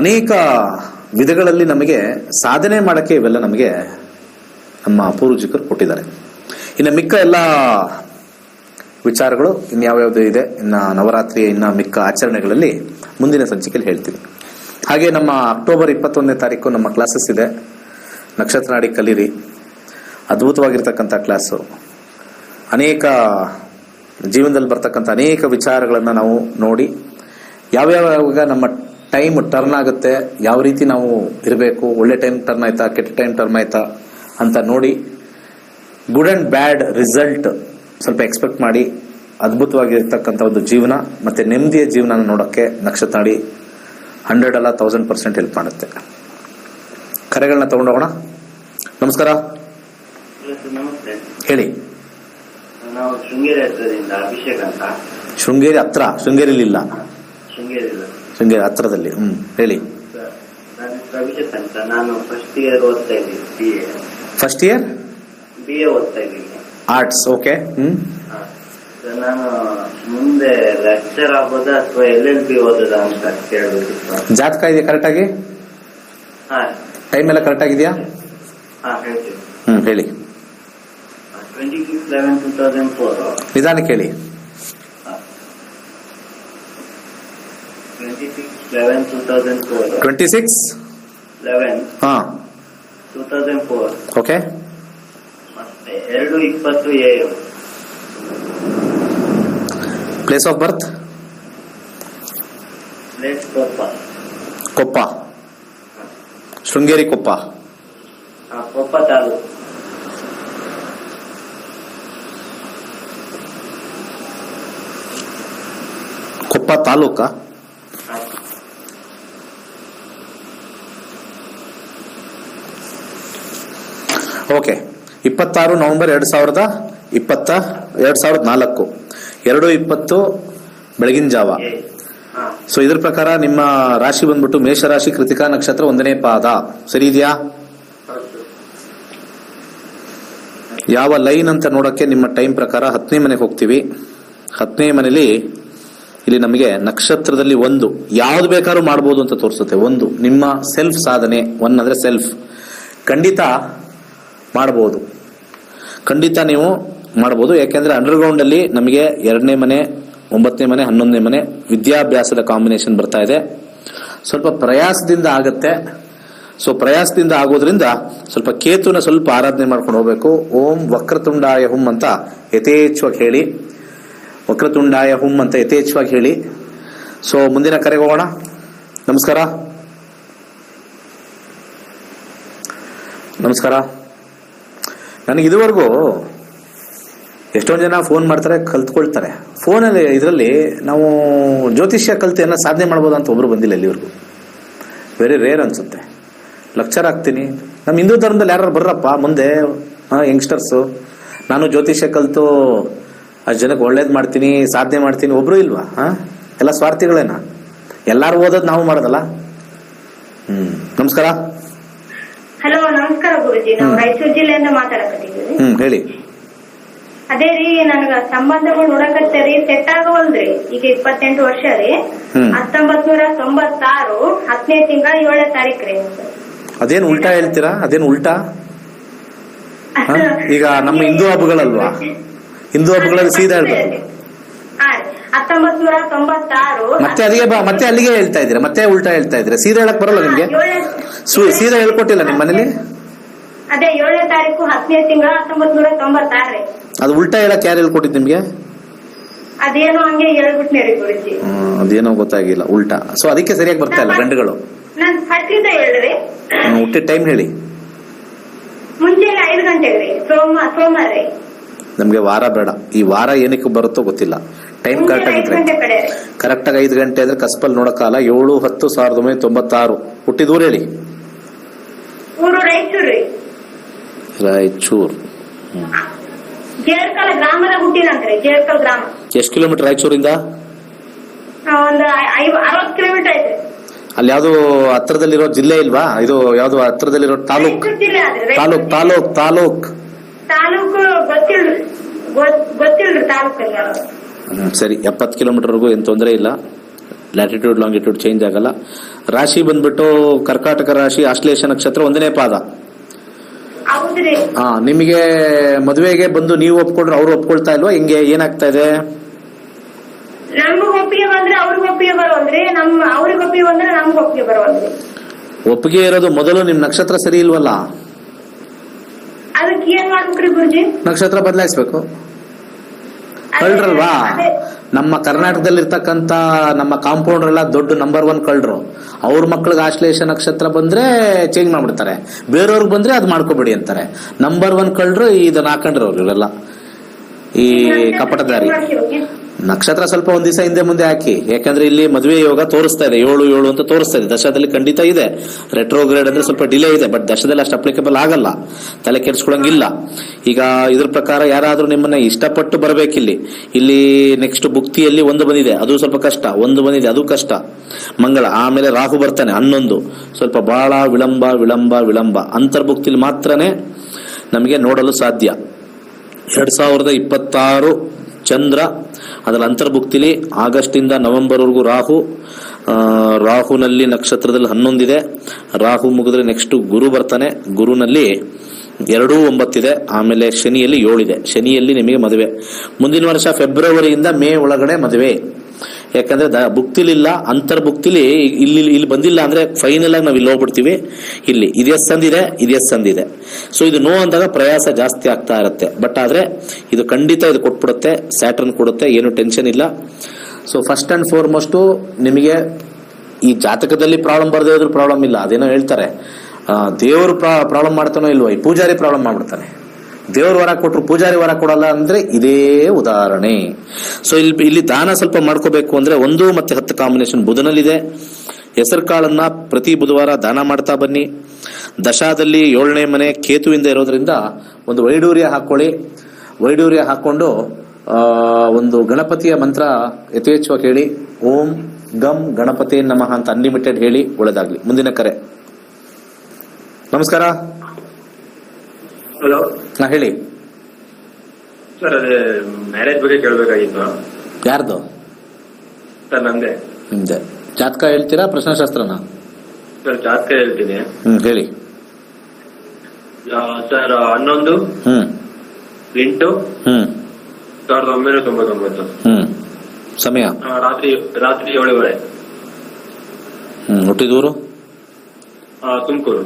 ಅನೇಕ ವಿಧಗಳಲ್ಲಿ ನಮಗೆ ಸಾಧನೆ ಮಾಡಕ್ಕೆ ಇವೆಲ್ಲ ನಮಗೆ ನಮ್ಮ ಪೂರ್ವಜಕರು ಕೊಟ್ಟಿದ್ದಾರೆ. ಇನ್ನು ಮಿಕ್ಕ ಎಲ್ಲ ವಿಚಾರಗಳು ಇನ್ಯಾವ್ಯಾವುದು ಇದೆ, ಇನ್ನು ನವರಾತ್ರಿಯ ಇನ್ನು ಮಿಕ್ಕ ಆಚರಣೆಗಳಲ್ಲಿ ಮುಂದಿನ ಸಂಚಿಕೆಯಲ್ಲಿ ಹೇಳ್ತೀವಿ. ಹಾಗೆ ನಮ್ಮ ಅಕ್ಟೋಬರ್ 21ನೇ ತಾರೀಕು ನಮ್ಮ ಕ್ಲಾಸಸ್ ಇದೆ. ನಕ್ಷತ್ರ ನಾಡಿ ಕಲೀರಿ, ಅದ್ಭುತವಾಗಿರ್ತಕ್ಕಂಥ ಕ್ಲಾಸು. ಅನೇಕ ಜೀವನದಲ್ಲಿ ಬರ್ತಕ್ಕಂಥ ಅನೇಕ ವಿಚಾರಗಳನ್ನು ನಾವು ನೋಡಿ ಯಾವ್ಯಾವಾಗ ನಮ್ಮ ಟೈಮ್ ಟರ್ನ್ ಆಗುತ್ತೆ, ಯಾವ ರೀತಿ ನಾವು ಇರಬೇಕು, ಒಳ್ಳೆ ಟೈಮ್ ಟರ್ನ್ ಆಯ್ತಾ, ಕೆಟ್ಟ ಟೈಮ್ ಟರ್ನ್ ಆಯ್ತಾ ಅಂತ ನೋಡಿ ಗುಡ್ ಅಂಡ್ ಬ್ಯಾಡ್ ರಿಸಲ್ಟ್ ಸ್ವಲ್ಪ ಎಕ್ಸ್ಪೆಕ್ಟ್ ಮಾಡಿ ಅದ್ಭುತವಾಗಿರ್ತಕ್ಕಂಥ ಒಂದು ಜೀವನ ಮತ್ತೆ ನೆಮ್ಮದಿಯ ಜೀವನ ನೋಡೋಕ್ಕೆ ನಕ್ಷತ್ರ ನಾಡಿ 100 ಅಲ್ಲ 1000% ಹೆಲ್ಪ್ ಮಾಡುತ್ತೆ. ಕರೆಗಳನ್ನ ತಗೊಂಡೋಗೋಣ. ನಮಸ್ಕಾರ, ಹೇಳಿ. ನಾವು ಶೃಂಗೇರಿ ಹತ್ರದಿಂದ ಅಭಿಷೇಕ್ ಅಂತ. ಶೃಂಗೇರಿ ಹತ್ರ? ಶೃಂಗೇರಿಲಿ ಇಲ್ಲ, ಶೃಂಗೇರಿ ಹತ್ರದಲ್ಲಿ. ಹೇಳಿ. ಅಭಿಷೇಕ್ ಅಂತ. ನಾನು ಫಸ್ಟ್ ಇಯರ್ ಓದ್ತಾ ಇದ್ದೀನಿ, BA. ಫಸ್ಟ್ ಇಯರ್ BA ಓದ್ತಾ ಇದ್ದೀನಿ, ಆರ್ಟ್ಸ್. ಓಕೆ. ನಾನು ಮುಂದೆ ಲೆಕ್ಚರ್ ಆಗೋದಾ ಅಥವಾ LLB ಓದೋದಾ ಅಂತ ಕೇಳಬೇಕಿತ್ತು. ಜಾತಕ ಇದೆ ಕರೆಕ್ಟ್ ಆಗಿ? ಟೈಮ್ ಎಲ್ಲ ಕರೆಕ್ಟ್ ಆಗಿದೆಯಾ? ಹೇಳ್ತೀನಿ. ಹೇಳಿ. 26/11/2004. ನಿಧಾನಕ್ಕೆ ಹೇಳಿ. 26/11/2004. 26/11/2004. ಓಕೆ. ಮತ್ತೆ 2:20 AM. Place of birth? Place Koppa. Sringeri Koppa. Koppa taluk. Koppa taluka? Okay. 26 November 2024, 2:20 ಬೆಳಗಿನ ಜಾವ. ಸೊ ಇದ್ರ ಪ್ರಕಾರ ನಿಮ್ಮ ರಾಶಿ ಬಂದ್ಬಿಟ್ಟು ಮೇಷರಾಶಿ, ಕೃತಿಕಾ ನಕ್ಷತ್ರ 1ನೇ ಪಾದ. ಸರಿ ಇದೆಯಾ? ಯಾವ ಲೈನ್ ಅಂತ ನೋಡೋಕ್ಕೆ ನಿಮ್ಮ ಟೈಮ್ ಪ್ರಕಾರ 10ನೇ ಮನೆಗೆ ಹೋಗ್ತೀವಿ. 10ನೇ ಮನೇಲಿ ಇಲ್ಲಿ ನಮಗೆ ನಕ್ಷತ್ರದಲ್ಲಿ 1 ಯಾವ್ದು ಬೇಕಾದ್ರೂ ಮಾಡ್ಬೋದು ಅಂತ ತೋರಿಸುತ್ತೆ. 1 ನಿಮ್ಮ ಸೆಲ್ಫ್ ಸಾಧನೆ, 1 ಅಂದ್ರೆ ಸೆಲ್ಫ್, ಖಂಡಿತ ಮಾಡಬಹುದು, ಖಂಡಿತ ನೀವು ಮಾಡಬಹುದು. ಯಾಕೆಂದ್ರೆ ಅಂಡರ್ಗ್ರೌಂಡ್ ಅಲ್ಲಿ ನಮಗೆ 2ನೇ ಮನೆ, 9ನೇ ಮನೆ, 11ನೇ ಮನೆ ವಿದ್ಯಾಭ್ಯಾಸದ ಕಾಂಬಿನೇಷನ್ ಬರ್ತಾ ಇದೆ. ಸ್ವಲ್ಪ ಪ್ರಯಾಸದಿಂದ ಆಗತ್ತೆ. ಸೊ ಪ್ರಯಾಸದಿಂದ ಆಗೋದ್ರಿಂದ ಸ್ವಲ್ಪ ಕೇತುನ ಸ್ವಲ್ಪ ಆರಾಧನೆ ಮಾಡ್ಕೊಂಡು ಹೋಗ್ಬೇಕು. ಓಂ ವಕ್ರತುಂಡಾಯ ಹುಂ ಅಂತ ಯಥೇಚ್ಛವಾಗಿ ಹೇಳಿ, ವಕ್ರತುಂಡಾಯ ಹುಂ ಅಂತ ಯಥೇಚ್ಛವಾಗಿ ಹೇಳಿ. ಸೊ ಮುಂದಿನ ಕರೆಗೆ ಹೋಗೋಣ. ನಮಸ್ಕಾರ. ನಮಸ್ಕಾರ. ನನಗೆ ಇದುವರೆಗೂ ಎಷ್ಟೊಂದು ಜನ ಫೋನ್ ಮಾಡ್ತಾರೆ, ಕಲ್ತ್ಕೊಳ್ತಾರೆ. ಫೋನಲ್ಲಿ ಇದರಲ್ಲಿ ನಾವು ಜ್ಯೋತಿಷ್ಯ ಕಲ್ತು ಏನೋ ಸಾಧನೆ ಮಾಡ್ಬೋದು ಅಂತ ಒಬ್ರು ಬಂದಿಲ್ಲ ಇಲ್ಲಿವರೆಗೂ. ವೆರಿ ರೇರ್ ಅನ್ಸುತ್ತೆ. ಲೆಕ್ಚರ್ ಆಗ್ತೀನಿ, ನಮ್ಮ ಹಿಂದೂ ಧರ್ಮದಲ್ಲಿ ಯಾರು ಬರ್ರಪ್ಪ ಮುಂದೆ, ಯಂಗ್ಸ್ಟರ್ಸು, ನಾನು ಜ್ಯೋತಿಷ್ಯ ಕಲ್ತು ಅಷ್ಟು ಜನಕ್ಕೆ ಒಳ್ಳೇದು ಮಾಡ್ತೀನಿ, ಸಾಧನೆ ಮಾಡ್ತೀನಿ, ಒಬ್ರು ಇಲ್ವಾ? ಎಲ್ಲ ಸ್ವಾರ್ಥಿಗಳೇನ? ಎಲ್ಲಾರು ಓದೋದು ನಾವು ಮಾಡೋದಲ್ಲ. ನಮಸ್ಕಾರ. ಹಲೋ, ನಮಸ್ಕಾರ ಗುರುಜಿ. ನಾವು ರಾಯಚೂರು ಜಿಲ್ಲೆಯಿಂದ ಮಾತಾಡಕತ್ತಿದ್ವಿ. ಹೇಳಿ. ಅದೇ ರೀ, ನನಗ ಸಂಬಂಧಗಳು ನೋಡಕತ್ತರಿ, ಸೆಟ್ ಆಗವಲ್ರಿ. ಈಗ 28 ವರ್ಷ ರೀ. 1996 10ನೇ ತಿಂಗಳ 7ನೇ ತಾರೀಕು ರೀ. ಅದೇನು ಉಲ್ಟಾ ಹೇಳ್ತೀರಾ? ಅದೇನು ಉಲ್ಟಾ? ಈಗ ನಮ್ಮ ಹಿಂದೂ ಹಬ್ಬಗಳಲ್ವಾ? ಹಿಂದೂ ಹಬ್ಬಗಳಲ್ಲಿ ಸೀದಾ ಹೇಳ್ಬೇಕು. 1996 ಮತ್ತೆ ಅಲ್ಲಿಗೆ ಮತ್ತೆ ಅಲ್ಲಿಗೆ ಹೇಳ್ತಾ ಇದ್ದೀರಾ, ಮತ್ತೆ ಉಲ್ಟಾ ಹೇಳ್ತಾ ಇದ್ದೀರಾ. ಸೀದಾ ಹೇಳಕ್ ಬರಲ್ಲ ನಿಮ್ಗೆ? ಸೀದಾ ಹೇಳ್ಕೊಟ್ಟಿಲ್ಲ ನಿಮ್ಮ ಮನೇಲಿ? ಅದೇ 7ನೇ ತಾರೀಕು 10ನೇ ತಿಂಗಳ 1996. ಅದು ಉಲ್ಟಾ ಹೇಳಕ್ ಯಾರು ಹೇಳ್ಕೊಟ್ಟಿದ್ ನಿಮ್ಗೆ? ಅದೇನೋ ಹಂಗೆ ಹೇಳ್ಬಿಟ್ನೇ ರೀ ಗುರುಜಿ. ಅದೇನೋ ಗೊತ್ತಾಗಿಲ್ಲ, ಉಲ್ಟಾ. ಸೊ ಅದಕ್ಕೆ ಸರಿಯಾಗಿ ಬರ್ತಾ ಇಲ್ಲ ಗಂಡುಗಳು. ನಾನ್ ಹತ್ತಿದ ಹೇಳ್ರಿ. ಹುಟ್ಟಿದ ಟೈಮ್ ಹೇಳಿ. ಮುಂಜಾನೆ 5 ಗಂಟೆಗೆ ರೀ, ಸೋಮವಾರ ರೀ. ನಮ್ಗೆ ವಾರ ಬೇಡ, ಈ ವಾರ ಏನಕ್ಕೆ ಬರುತ್ತೋ ಗೊತ್ತಿಲ್ಲ. ಟೈಮ್ ಕರೆಕ್ಟ್ ಆಗಿದ್ರೆ, ಕರೆಕ್ಟ್ ಆಗಿ 5 ಗಂಟೆ ಅಂದ್ರೆ ಕಸ್ಪಲ್ ನೋಡಕ್ಕಾಲ. 7/10/1996. ಹುಟ್ಟಿದೂರು ಹೇಳಿ. ಊರು ರಾಯಚೂರು ರೀ. ರಾಯಚೂರು. ಜೇರ್ಕಲ್ ಗ್ರಾಮದ ಹುಟ್ಟಿದಂತ್ರಿ. ಜೇರ್ಕಲ್ ಗ್ರಾಮ ಎಷ್ಟು ಕಿಲೋಮೀಟರ್ ರಾಯಚೂರಿಂದ? ಒಂದು 60 ಕಿಲೋಮೀಟರ್ ಐತ್ರಿ. ಅಲ್ಲಿ ಯಾವ್ದು ಹತ್ರದಲ್ಲಿರೋ ಜಿಲ್ಲೆ ಇಲ್ವಾ? ಇದು ಯಾವ್ದು ಹತ್ರದಲ್ಲಿರೋ ತಾಲೂಕ್? ತಾಲೂಕ್ ತಾಲೂಕ್ ತಾಲೂಕ್ ತಾಲೂಕು ಗೊತ್ತಿಲ್ರಿ ತಾಲೂಕಲ್ಲಿ. ಸರಿ, 70 ಕಿಲೋಮೀಟರ್ವರೆಗೂ ಏನ್ ತೊಂದರೆ ಇಲ್ಲ. ಲ್ಯಾಟಿಟ್ಯೂಡ್ ಲಾಂಗಿಟ್ಯೂಡ್ ಚೇಂಜ್ ಆಗಲ್ಲ. ರಾಶಿ ಬಂದ್ಬಿಟ್ಟು ಕರ್ಕಾಟಕ ರಾಶಿ, ಆಶ್ಲೇಷ ನಕ್ಷತ್ರ, 1ನೇ ಪಾದ. ಹೌದ್ರಿ. ನಿಮಗೆ ಮದುವೆಗೆ ಬಂದು ನೀವು ಒಪ್ಕೊಂಡ್ರೆ ಅವ್ರು ಒಪ್ಕೊಳ್ತಾ ಇಲ್ವಾ? ಹಿಂಗೆ ಏನಾಗ್ತಾ ಇದೆ? ನಮ್ಗೆ ಒಪ್ಪಿಗೆ ಬಂದ್ರೆ ಅವ್ರಿಗೆ ಒಪ್ಪಿಗೆ ಬರೋಲ್ರಿ, ಅವ್ರಿಗೆ ಒಪ್ಪಿಗೆ ಬಂದ್ರೆ ನಮ್ಗೆ ಒಪ್ಪಿಗೆ ಬರೋಲ್ರಿ. ಒಪ್ಪಿಗೆ ಇರೋದು ಮೊದಲು ನಿಮ್ ನಕ್ಷತ್ರ ಸರಿ ಇಲ್ವಲ್ಲ? ಅದಕ್ಕೆ ಏನ್ ಮಾಡ್ಬೇಕ್ರಿ ಗುರುಜಿ? ನಕ್ಷತ್ರ ಬದಲಾಯಿಸ್ಬೇಕು. ಕಳ್ರಲ್ವಾ? ನಮ್ಮ ಕರ್ನಾಟಕದಲ್ಲಿರ್ತಕ್ಕಂತ ನಮ್ಮ ಕಾಂಪೌಂಡರ್ ಎಲ್ಲ ದೊಡ್ಡ ನಂಬರ್ 1 ಕಳ್ರು. ಅವ್ರ ಮಕ್ಳಿಗೆ ಆಶ್ಲೇಷ ನಕ್ಷತ್ರ ಬಂದ್ರೆ ಚೇಂಜ್ ಮಾಡ್ಬಿಡ್ತಾರೆ, ಬೇರೆಯವ್ರಿಗೆ ಬಂದ್ರೆ ಅದು ಮಾಡ್ಕೋಬೇಡಿ ಅಂತಾರೆ. ನಂಬರ್ 1 ಕಳ್ರು ಇದನ್ನ ಹಾಕೊಂಡ್ರು ಅವ್ರು. ಇವರೆಲ್ಲ ಈ ಕಪಟದಾರಿ. ನಕ್ಷತ್ರ ಸ್ವಲ್ಪ ಒಂದ್ ದಿವಸ ಹಿಂದೆ ಮುಂದೆ ಹಾಕಿ, ಯಾಕಂದ್ರೆ ಇಲ್ಲಿ ಮದುವೆ ಯೋಗ ತೋರಿಸ್ತಾ ಇದೆ 7/7 ಅಂತ ತೋರಿಸ್ತಾ ಇದೆ. ದಶದಲ್ಲಿ ಖಂಡಿತ ಇದೆ. ರೆಟ್ರೋಗ್ರೇಡ್ ಅಂದ್ರೆ ಸ್ವಲ್ಪ ಡಿಲೇ ಇದೆ, ಬಟ್ ದಶದಲ್ಲಿ ಅಷ್ಟು ಅಪ್ಲಿಕೇಬಲ್ ಆಗಲ್ಲ, ತಲೆ ಕೆಡಿಸ್ಕೊಳಂಗಿಲ್ಲ. ಈಗ ಇದ್ರ ಪ್ರಕಾರ ಯಾರಾದ್ರೂ ನಿಮ್ಮನ್ನ ಇಷ್ಟಪಟ್ಟು ಬರ್ಬೇಕಿಲ್ಲಿ. ಇಲ್ಲಿ ನೆಕ್ಸ್ಟ್ ಭುಕ್ತಿಯಲ್ಲಿ 1 ಬಂದಿದೆ, ಅದು ಸ್ವಲ್ಪ ಕಷ್ಟ. 1 ಬಂದಿದೆ, ಅದು ಕಷ್ಟ. ಮಂಗಳ, ಆಮೇಲೆ ರಾಹು ಬರ್ತಾನೆ 11. ಸ್ವಲ್ಪ ಬಹಳ ವಿಳಂಬ ವಿಳಂಬ ವಿಳಂಬ. ಅಂತರ್ಭುಕ್ತಿಲಿ ಮಾತ್ರನೇ ನಮಗೆ ನೋಡಲು ಸಾಧ್ಯ. 2026 ಚಂದ್ರ, ಅದರ ಅಂತರ್ಭುಕ್ತಿಲಿ ಆಗಸ್ಟ್ ಇಂದ ನವೆಂಬರ್ ವರೆಗೂ ರಾಹು. ರಾಹುನಲ್ಲಿ ನಕ್ಷತ್ರದಲ್ಲಿ 11 ಇದೆ. ರಾಹು ಮುಗಿದ್ರೆ ನೆಕ್ಸ್ಟ್ ಗುರು ಬರ್ತಾನೆ. ಗುರುನಲ್ಲಿ 2/9 ಇದೆ. ಆಮೇಲೆ ಶನಿಯಲ್ಲಿ 7 ಇದೆ. ಶನಿಯಲ್ಲಿ ನಿಮಗೆ ಮದುವೆ ಮುಂದಿನ ವರ್ಷ ಫೆಬ್ರವರಿಯಿಂದ ಮೇ ಒಳಗಡೆ ಮದುವೆ. ಯಾಕಂದ್ರೆ ಭುಕ್ತಿಲಿಲ್ಲ, ಅಂತರ್ಭುಕ್ತಿಲಿ ಇಲ್ಲಿ ಬಂದಿಲ್ಲ ಅಂದ್ರೆ ಫೈನಲ್ ಆಗಿ ನಾವು ಇಲ್ಲಿ ಹೋಗ್ಬಿಡ್ತೀವಿ. ಇಲ್ಲಿ ಇದೆಸ್ ಸಂದಿದೆ, ಇದೆಸ್ ಸಂದಿದೆ. ಸೊ ಇದು ನೋ ಅಂದಾಗ ಪ್ರಯಾಸ ಜಾಸ್ತಿ ಆಗ್ತಾ ಇರುತ್ತೆ. ಬಟ್ ಆದ್ರೆ ಇದು ಖಂಡಿತ ಇದು ಕೊಟ್ಬಿಡುತ್ತೆ, ಸ್ಯಾಟರ್ನ್ ಕೊಡುತ್ತೆ, ಏನು ಟೆನ್ಷನ್ ಇಲ್ಲ. ಸೊ ಫಸ್ಟ್ ಅಂಡ್ ಫಾರ್ಮೋಸ್ಟ್ ನಿಮಗೆ ಈ ಜಾತಕದಲ್ಲಿ ಪ್ರಾಬ್ಲಮ್ ಬರದೇ ಇದ್ರೂ ಪ್ರಾಬ್ಲಮ್ ಇಲ್ಲ. ಅದೇನೋ ಹೇಳ್ತಾರೆ, ದೇವರು ಪ್ರಾಬ್ಲಮ್ ಮಾಡ್ತಾನೋ ಇಲ್ವೋ, ಈ ಪೂಜಾರಿ ಪ್ರಾಬ್ಲಮ್ ಮಾಡ್ಬಿಡ್ತಾನೆ. ದೇವ್ರ ವರ ಕೊಟ್ರು ಪೂಜಾರಿ ವರ ಕೊಡಲ್ಲ ಅಂದ್ರೆ ಇದೇ ಉದಾಹರಣೆ. ಸೊ ಇಲ್ಲಿ ದಾನ ಸ್ವಲ್ಪ ಮಾಡ್ಕೋಬೇಕು ಅಂದ್ರೆ 1 ಮತ್ತೆ 10 ಕಾಂಬಿನೇಷನ್ ಬುಧನಲ್ಲಿದೆ. ಹೆಸರು ಕಾಳನ್ನ ಪ್ರತಿ ಬುಧವಾರ ದಾನ ಮಾಡ್ತಾ ಬನ್ನಿ. ದಶಾದಲ್ಲಿ 7ನೇ ಮನೆ ಕೇತುವಿಂದ ಇರೋದ್ರಿಂದ ಒಂದು ವೈಡೂರ್ಯ ಹಾಕೊಳ್ಳಿ. ವೈಡೂರ್ಯ ಹಾಕೊಂಡು ಒಂದು ಗಣಪತಿಯ ಮಂತ್ರ ಯಥೇಚ್ಛವಾಗಿ ಹೇಳಿ. ಓಂ ಗಂ ಗಣಪತಿ ನಮಃ ಅಂತ ಅನ್ಲಿಮಿಟೆಡ್ ಹೇಳಿ. ಒಳ್ಳೆದಾಗ್ಲಿ. ಮುಂದಿನ ಕರೆ. ನಮಸ್ಕಾರ. ಹಲೋ. ಹೇಳಿ. ಸರ್ ಅದೇ ಮ್ಯಾರೇಜ್ ಬಗ್ಗೆ ಕೇಳ್ಬೇಕಾಗಿತ್ತು. ಯಾರ್ದು? ಸರ್ ನಂದೇ. ನಿಮ್ದೆ. ಜಾತಕ ಹೇಳ್ತೀರಾ ಪ್ರಶ್ನಾಶಾಸ್ತ್ರನ? ಸರ್ ಜಾತಕ ಹೇಳ್ತೀನಿ. ಹೇಳಿ. ಸರ್ 11/8/1999. ಸಮಯ ರಾತ್ರಿ 7:30. ಹುಟ್ಟಿದೂರು? ತುಮಕೂರು.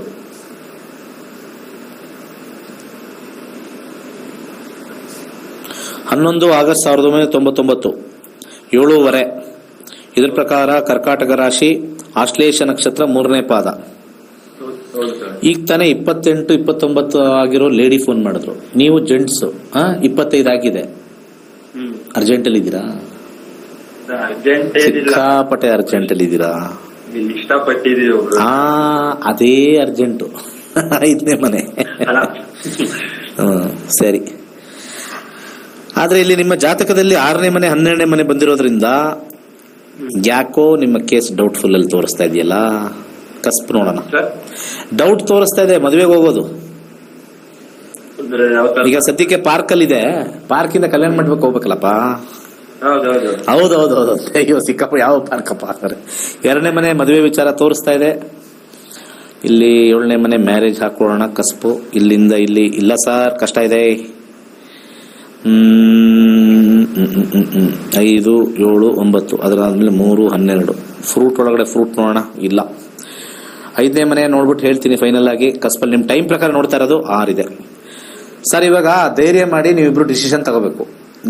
August 1999, 7:30. ಇದ್ರ ಪ್ರಕಾರ ಕರ್ಕಾಟಕ ರಾಶಿ, ಆಶ್ಲೇಷ ನಕ್ಷತ್ರ, 3ನೇ ಪಾದ. ಈಗ ತಾನೇ 28-29 ಆಗಿರೋ ಲೇಡಿ ಫೋನ್ ಮಾಡಿದ್ರು. ನೀವು ಜೆಂಟ್ಸ್ 25 ಆಗಿದೆ. ಅರ್ಜೆಂಟ್ ಅಲ್ಲಿ ಇದ್ದೀರಾ? ಸಿಕ್ಕಾಪಟ್ಟೆ ಅರ್ಜೆಂಟ್ ಅಲ್ಲಿ ಇದ್ದೀರಾ? ಇಷ್ಟಪಟ್ಟಿದ್ದೀವಿ. ಅದೇ ಅರ್ಜೆಂಟು. 5ನೇ ಮನೆ. ಸರಿ. ಆದ್ರೆ ಇಲ್ಲಿ ನಿಮ್ಮ ಜಾತಕದಲ್ಲಿ 6ನೇ ಮನೆ 12ನೇ ಮನೆ ಬಂದಿರೋದ್ರಿಂದ ಯಾಕೋ ನಿಮ್ಮ ಕೇಸ್ ಡೌಟ್ಫುಲ್ ಅಲ್ಲಿ ತೋರಿಸ್ತಾ ಇದೆಯಲ್ಲ. ಕಸ್ಪ್ ನೋಡೋಣ. ಡೌಟ್ ತೋರಿಸ್ತಾ ಇದೆ ಮದುವೆಗೆ ಹೋಗೋದು. ಈಗ ಸದ್ಯಕ್ಕೆ ಪಾರ್ಕ್ ಅಲ್ಲಿ ಇದೆ, ಪಾರ್ಕ್ ಇಂದ ಕಲ್ಯಾಣ ಮಾಡ್ಬೇಕು ಹೋಗ್ಬೇಕಲ್ಲಪ್ಪ. ಹೌದೌದು. ಅಯ್ಯೋ ಸಿಕ್ಕಪ್ಪ, ಯಾವ ಪಾರ್ಕಪ್ಪ. 2ನೇ ಮನೆ ಮದುವೆ ವಿಚಾರ ತೋರಿಸ್ತಾ ಇದೆ. ಇಲ್ಲಿ 7ನೇ ಮನೆ ಮ್ಯಾರೇಜ್ ಹಾಕೊಳ್ಳೋಣ ಕಸ್ಪು. ಇಲ್ಲಿಂದ ಇಲ್ಲಿ ಇಲ್ಲ ಸರ್, ಕಷ್ಟ ಇದೆ. 5, 7, 9 ಅದರಾದ್ಮೇಲೆ 3, 12. ಫ್ರೂಟ್ ಒಳಗಡೆ ಫ್ರೂಟ್ ನೋಡೋಣ. ಇಲ್ಲ. 5ನೇ ಮನೆ ನೋಡ್ಬಿಟ್ಟು ಹೇಳ್ತೀನಿ ಫೈನಲ್ ಆಗಿ. ಕಸ್ಪಲ್ಲಿ ನಿಮ್ ಟೈಮ್ ಪ್ರಕಾರ ನೋಡ್ತಾ ಇರೋದು 6 ಇದೆ ಸರ್. ಇವಾಗ ಧೈರ್ಯ ಮಾಡಿ ನೀವಿಬ್ರು ಡಿಸಿಷನ್ ತಗೋಬೇಕು.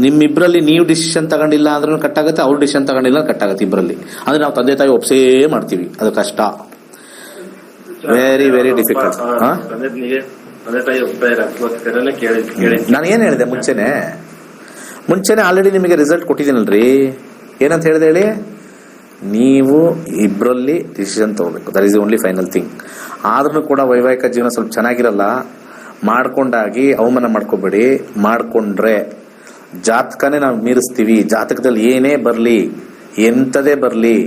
ನಿಮ್ಮಿಬ್ರಲ್ಲಿ ನೀವು ಡಿಸಿಷನ್ ತಗೊಂಡಿಲ್ಲ ಅಂದ್ರೂ ಕಟ್ಟಾಗುತ್ತೆ, ಅವ್ರು ಡಿಸಿಷನ್ ತಗೊಂಡಿಲ್ಲ ಕಟ್ಟಾಗುತ್ತೆ. ಇಬ್ಬರಲ್ಲಿ ಅಂದ್ರೆ ನಾವು ತಂದೆ ತಾಯಿ ಒಪ್ಸೇ ಮಾಡ್ತೀವಿ, ಅದು ಕಷ್ಟ. Very very difficult. ನಾನು ಏನ್ ಹೇಳಿದೆ ಮುಂಚೆನೆ ಆಲ್ರೆಡಿ ನಿಮಗೆ ರಿಸಲ್ಟ್ ಕೊಟ್ಟಿದ್ದೀನಲ್ರಿ. ಏನಂತ ಹೇಳಿದೆ ಹೇಳಿ? ನೀವು ಇಬ್ಬರಲ್ಲಿ ಡಿಸಿಷನ್ ತಗೋಬೇಕು. That is the only final thing. ಆದ್ರೂ ಕೂಡ ವೈವಾಹಿಕ ಜೀವನ ಸ್ವಲ್ಪ ಚೆನ್ನಾಗಿರಲ್ಲ. ಮಾಡ್ಕೊಂಡಾಗಿ ಅವಮಾನ ಮಾಡ್ಕೋಬೇಡಿ. ಮಾಡ್ಕೊಂಡ್ರೆ ಜಾತಕನೇ ನಾವು ಮೀರಿಸ್ತೀವಿ. ಜಾತಕದಲ್ಲಿ ಏನೇ ಬರಲಿ, ಎಂಥದೇ ಬರಲಿ,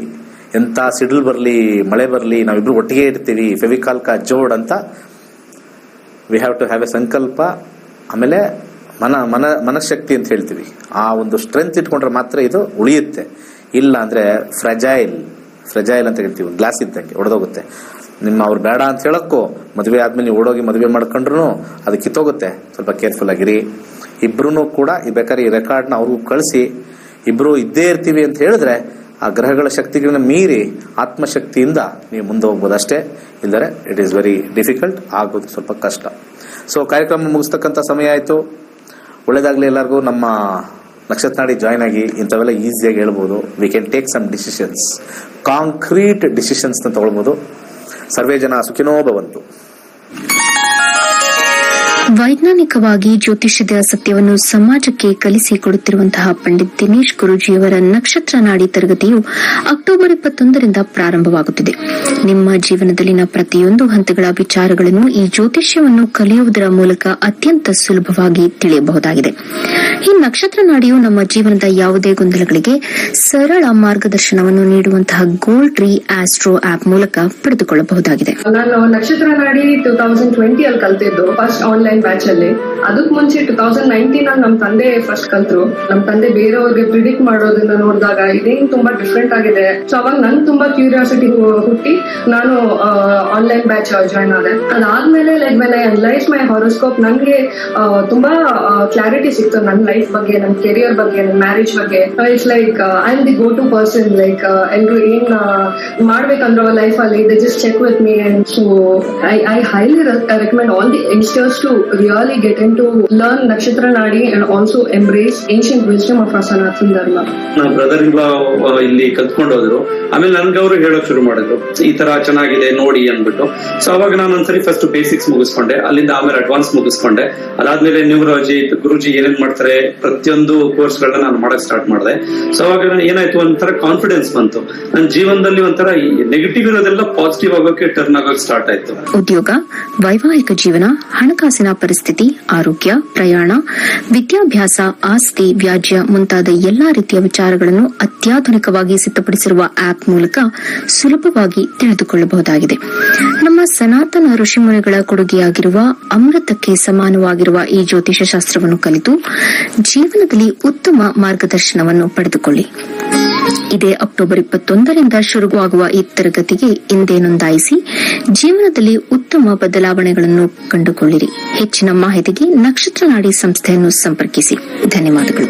ಎಂಥ ಸಿಡಿಲ್ ಬರಲಿ, ಮಳೆ ಬರಲಿ, ನಾವಿಬ್ರು ಒಟ್ಟಿಗೆ ಇರ್ತೀವಿ. ಫೆವಿಕಾಲ್ ಕಾ ಜೋಡ್ ಅಂತ we have to have a ಸಂಕಲ್ಪ. ಆಮೇಲೆ ಮನಶಕ್ತಿ ಅಂತ ಹೇಳ್ತೀವಿ. ಆ ಒಂದು ಸ್ಟ್ರೆಂತ್ ಇಟ್ಕೊಂಡ್ರೆ ಮಾತ್ರ ಇದು ಉಳಿಯುತ್ತೆ. ಇಲ್ಲ ಅಂದ್ರೆ ಫ್ರೆಜೈಲ್ ಅಂತ ಹೇಳ್ತೀವಿ, ಗ್ಲಾಸ್ ಇದ್ದಂಗೆ ಒಡೆದೋಗುತ್ತೆ. ಅವ್ರು ಬೇಡ ಅಂತ ಹೇಳಕ್ಕೋ ಮದುವೆ ಆದ್ಮೇಲೆ ನೀವು ಓಡೋಗಿ ಮದುವೆ ಮಾಡ್ಕೊಂಡ್ರು ಅದು ಕಿತ್ತೋಗುತ್ತೆ. ಸ್ವಲ್ಪ ಕೇರ್ಫುಲ್ ಆಗಿರಿ. ಇಬ್ರು ಕೂಡ ಬೇಕಾದ್ರೆ ಈ ರೆಕಾರ್ಡ್ನ ಅವ್ರಿಗೂ ಕಳಿಸಿ, ಇಬ್ರು ಇದ್ದೇ ಇರ್ತೀವಿ ಅಂತ ಹೇಳಿದ್ರೆ ಆ ಗ್ರಹಗಳ ಶಕ್ತಿಗಳನ್ನ ಮೀರಿ ಆತ್ಮಶಕ್ತಿಯಿಂದ ನೀವು ಮುಂದೆ ಹೋಗ್ಬೋದು ಅಷ್ಟೇ. ಇಲ್ಲದ್ರೆ ಇಟ್ ಈಸ್ ವೆರಿ ಡಿಫಿಕಲ್ಟ್, ಆಗೋದು ಸ್ವಲ್ಪ ಕಷ್ಟ. ಸೊ ಕಾರ್ಯಕ್ರಮ ಮುಗಿಸ್ತಕ್ಕಂಥ ಸಮಯ ಆಯಿತು. ಒಳ್ಳೇದಾಗ್ಲಿ ಎಲ್ಲರಿಗೂ. ನಮ್ಮ ನಕ್ಷತ್ರ ನಾಡಿ ಜಾಯ್ನ್ ಆಗಿ ಇಂಥವೆಲ್ಲ ಈಸಿಯಾಗಿ ಹೇಳ್ಬೋದು. We can take some decisions, concrete decisions ತಗೊಳ್ಬೋದು. ಸರ್ವೇ ಜನ ಸುಖಿನೋ ಭವಂತು. ವೈಜ್ಞಾನಿಕವಾಗಿ ಜ್ಯೋತಿಷ್ಯದ ಸತ್ಯವನ್ನು ಸಮಾಜಕ್ಕೆ ಕಲಿಸಿಕೊಡುತ್ತಿರುವಂತಹ ಪಂಡಿತ್ ದಿನೇಶ್ ಗುರೂಜಿಯವರ ನಕ್ಷತ್ರ ನಾಡಿ ತರಗತಿಯು ಅಕ್ಟೋಬರ್ 21ರಿಂದ ಪ್ರಾರಂಭವಾಗುತ್ತಿದೆ. ನಿಮ್ಮ ಜೀವನದಲ್ಲಿನ ಪ್ರತಿಯೊಂದು ಹಂತಗಳ ವಿಚಾರಗಳನ್ನು ಈ ಜ್ಯೋತಿಷ್ಯವನ್ನು ಕಲಿಯುವುದರ ಮೂಲಕ ಅತ್ಯಂತ ಸುಲಭವಾಗಿ ತಿಳಿಯಬಹುದಾಗಿದೆ. ಈ ನಕ್ಷತ್ರ ನಾಡಿಯು ನಮ್ಮ ಜೀವನದ ಯಾವುದೇ ಗೊಂದಲಗಳಿಗೆ ಸರಳ ಮಾರ್ಗದರ್ಶನವನ್ನು ನೀಡುವಂತಹ ಗೋಲ್ಡ್ ಟ್ರೀ ಆಸ್ಟ್ರೋ ಆಪ್ ಮೂಲಕ ಪಡೆದುಕೊಳ್ಳಬಹುದಾಗಿದೆ. ನಾನು ನಕ್ಷತ್ರ ನಾಡಿ 2020 ಅಲ್ಲಿ ಕಲ್ತಿದ್ದು ಫಸ್ಟ್ ಆನ್ಲೈನ್ ಬ್ಯಾಚ್ ಅಲ್ಲಿ. ಅದಕ್ ಮುಂಚೆ 2019 ಅಲ್ಲಿ ನಮ್ ತಂದೆ ಫಸ್ಟ್ ಕಲ್ತ್ರು. ನಮ್ ತಂದೆ ಬೇರೆಯವ್ರಿಗೆ ಪ್ರಿಡಿಕ್ಟ್ ಮಾಡೋದನ್ನ ನೋಡಿದಾಗ ಇದೇನ್ ತುಂಬಾ ಡಿಫ್ರೆಂಟ್ ಆಗಿದೆ. ಸೊ ಅವಾಗ ನನ್ ತುಂಬಾ ಕ್ಯೂರಿಯಾಸಿಟಿ ಹುಟ್ಟಿ ನಾನು ಆನ್ಲೈನ್ ಬ್ಯಾಚ್ ಜಾಯ್ನ್ ಆದೆ. ಅದಾದ್ಮೇಲೆ like when I analyse my horoscope ನನ್ಗೆ ತುಂಬಾ ಕ್ಲಾರಿಟಿ ಸಿಕ್ತು ನನ್ನ ಲೈಫ್ ಬಗ್ಗೆ, ನನ್ನ ಕೆರಿಯರ್ ಬಗ್ಗೆ, ನನ್ನ ಮ್ಯಾರೇಜ್ ಬಗ್ಗೆ. It's like I am the go to person. Like ಎಲ್ರು ಏನ್ ಮಾಡ್ಬೇಕಂದ್ರೆ ಲೈಫ್ ಅಲ್ಲಿ they just check with me. And so I highly recommend all the youngsters to really get into learn Nakshatra Nadi and also embrace ancient wisdom of our Sanatana Dharma. ನಮ್ಮ ಬ್ರದರ್ ಇಂಗ್ಲಾ ಇಲ್ಲಿ ಕಲ್ತ್ಕೊಂಡು ಹೋದ್ರು. ಆಮೇಲೆ ನನ್ಗೆ ಅವರು ಹೇಳಕ್ ಶುರು ಮಾಡಿದ್ರು, ಈ ತರ ಚೆನ್ನಾಗಿದೆ ನೋಡಿ ಅನ್ಬಿಟ್ಟು. ಸೊ ಅವಾಗ ನಾನು ಒಂದ್ಸರಿ ಫಸ್ಟ್ ಬೇಸಿಕ್ಸ್ ಮುಗಿಸ್ಕೊಂಡೆ, ಅಲ್ಲಿಂದ ಆಮೇಲೆ ಅಡ್ವಾನ್ಸ್ ಮುಗಿಸ್ಕೊಂಡೆ. ಅದಾದ್ಮೇಲೆ ನ್ಯೂಮರಾಲಜಿ ಗುರುಜಿ ಏನೇನ್ ಮಾಡ್ತಾರೆ ಪ್ರತಿಯೊಂದು ಕೋರ್ಸ್ ಗಳನ್ನ ನಾನು ಮಾಡಕ್ ಸ್ಟಾರ್ಟ್ ಮಾಡಿದೆ. ಸೊ ಅವಾಗ ಏನಾಯ್ತು, ಒಂಥರ ಕಾನ್ಫಿಡೆನ್ಸ್ ಬಂತು. ನನ್ನ ಜೀವನದಲ್ಲಿ ಒಂಥರ ನೆಗೆಟಿವ್ ಇರೋದೆಲ್ಲ ಪಾಸಿಟಿವ್ ಆಗೋಕೆ ಟರ್ನ್ ಆಗೋಕೆ ಸ್ಟಾರ್ಟ್ ಆಯ್ತು. ಉದ್ಯೋಗ, ವೈವಾಹಿಕ ಜೀವನ, ಹಣಕಾಸಿನ ಪರಿಸ್ಥಿತಿ, ಆರೋಗ್ಯ, ಪ್ರಯಾಣ, ವಿದ್ಯಾಭ್ಯಾಸ, ಆಸ್ತಿ, ವ್ಯಾಜ್ಯ ಮುಂತಾದ ಎಲ್ಲಾ ರೀತಿಯ ವಿಚಾರಗಳನ್ನು ಅತ್ಯಾಧುನಿಕವಾಗಿ ಸಿದ್ಧಪಡಿಸಿರುವ ಆಪ್ ಮೂಲಕ ಸುಲಭವಾಗಿ ತಿಳಿದುಕೊಳ್ಳಬಹುದಾಗಿದೆ. ನಮ್ಮ ಸನಾತನ ಋಷಿಮುನಿಗಳ ಕೊಡುಗೆಯಾಗಿರುವ ಅಮೃತಕ್ಕೆ ಸಮಾನವಾಗಿರುವ ಈ ಜ್ಯೋತಿಷ ಶಾಸ್ತ್ರವನ್ನು ಕಲಿತು ಜೀವನದಲ್ಲಿ ಉತ್ತಮ ಮಾರ್ಗದರ್ಶನವನ್ನು ಪಡೆದುಕೊಳ್ಳಿ. ಇದೇ ಅಕ್ಟೋಬರ್ 21ರಿಂದ ಶುರುವಾಗುವ ಈ ತರಗತಿಗೆ ಇಂದೇ ನೋಂದಾಯಿಸಿ ಜೀವನದಲ್ಲಿ ಉತ್ತಮ ಬದಲಾವಣೆಗಳನ್ನು ಕಂಡುಕೊಳ್ಳಿರಿ. ಹೆಚ್ಚಿನ ಮಾಹಿತಿಗೆ ನಕ್ಷತ್ರ ನಾಡಿ ಸಂಸ್ಥೆಯನ್ನು ಸಂಪರ್ಕಿಸಿ. ಧನ್ಯವಾದಗಳು.